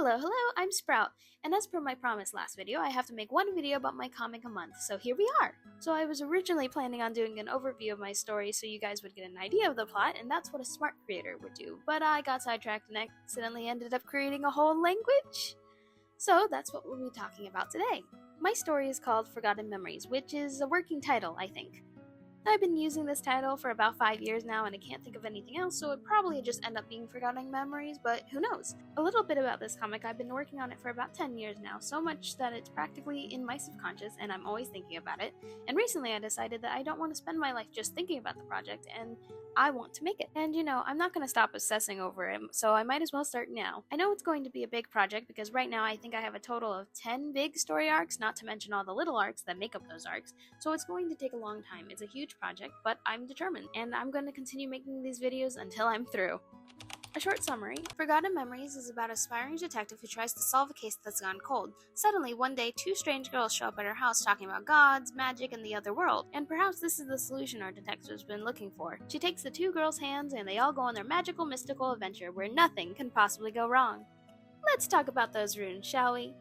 Hello, I'm Sprout, and as per my promise last video, I have to make one video about my comic a month, so here we are! So I was originally planning on doing an overview of my story so you guys would get an idea of the plot, and that's what a smart creator would do, but I got sidetracked and accidentally ended up creating a whole language! So that's what we'll be talking about today. My story is called Forgotten Memories, which is a working title, I think. I've been using this title for about 5 years now and I can't think of anything else, so it'd probably just end up being Forgotten Memories, but who knows? A little bit about this comic, I've been working on it for about 10 years now, so much that it's practically in my subconscious and I'm always thinking about it. And recently I decided that I don't want to spend my life just thinking about the project and I want to make it. And I'm not going to stop obsessing over it, so I might as well start now. I know it's going to be a big project because right now I think I have a total of 10 big story arcs, not to mention all the little arcs that make up those arcs, so it's going to take a long time. It's a huge project, but I'm determined, and I'm going to continue making these videos until I'm through. A short summary. Forgotten Memories is about an aspiring detective who tries to solve a case that's gone cold. Suddenly, one day, two strange girls show up at her house talking about gods, magic, and the other world, and perhaps this is the solution our detective's been looking for. She takes the two girls' hands and they all go on their magical, mystical adventure where nothing can possibly go wrong. Let's talk about those runes, shall we?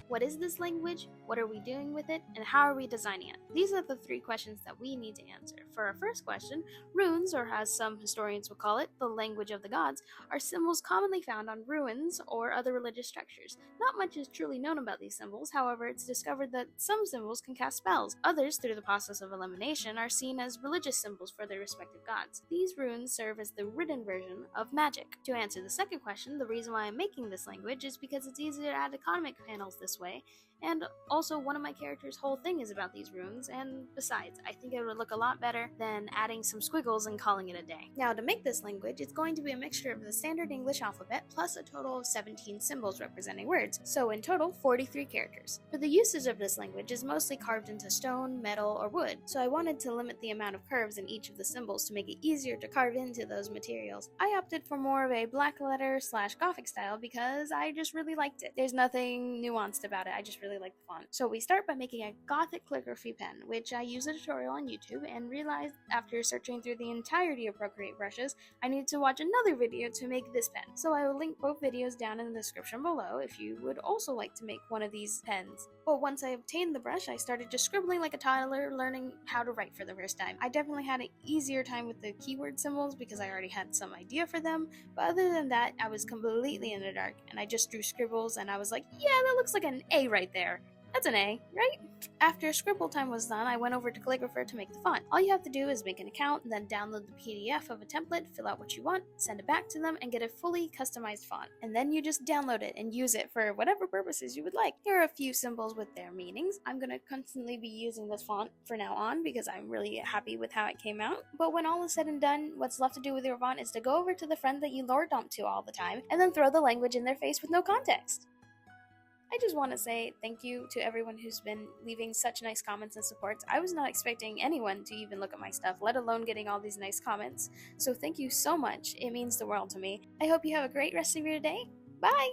What is this language? What are we doing with it? And how are we designing it? These are the three questions that we need to answer. For our first question, runes, or as some historians will call it, the language of the gods, are symbols commonly found on ruins or other religious structures. Not much is truly known about these symbols, however, it's discovered that some symbols can cast spells. Others, through the process of elimination, are seen as religious symbols for their respective gods. These runes serve as the written version of magic. To answer the second question, the reason why I'm making this language is because it's easy to add comic panels this way, and also one of my character's whole thing is about these runes, and besides, I think it would look a lot better than adding some squiggles and calling it a day. Now, to make this language, it's going to be a mixture of the standard English alphabet plus a total of 17 symbols representing words, so in total 43 characters. For the usage of this language is mostly carved into stone, metal, or wood, so I wanted to limit the amount of curves in each of the symbols to make it easier to carve into those materials. I opted for more of a black letter / Gothic style because I just really liked it. There's nothing nuanced about it, I just really like the font. So we start by making a Gothic calligraphy pen, which I used a tutorial on YouTube and realized after searching through the entirety of Procreate brushes, I needed to watch another video to make this pen. So I will link both videos down in the description below if you would also like to make one of these pens. But once I obtained the brush, I started just scribbling like a toddler, learning how to write for the first time. I definitely had an easier time with the keyword symbols because I already had some idea for them, but other than that, I was completely in the dark, and I just drew scribbles and I was like, yeah, that looks like an A right there. That's an A, right? After scribble time was done, I went over to Calligrapher to make the font. All you have to do is make an account, then download the PDF of a template, fill out what you want, send it back to them, and get a fully customized font. And then you just download it and use it for whatever purposes you would like. Here are a few symbols with their meanings. I'm going to constantly be using this font for now on because I'm really happy with how it came out. But when all is said and done, what's left to do with your font is to go over to the friend that you lore dump to all the time, and then throw the language in their face with no context. I just want to say thank you to everyone who's been leaving such nice comments and supports. I was not expecting anyone to even look at my stuff, let alone getting all these nice comments. So thank you so much. It means the world to me. I hope you have a great rest of your day. Bye!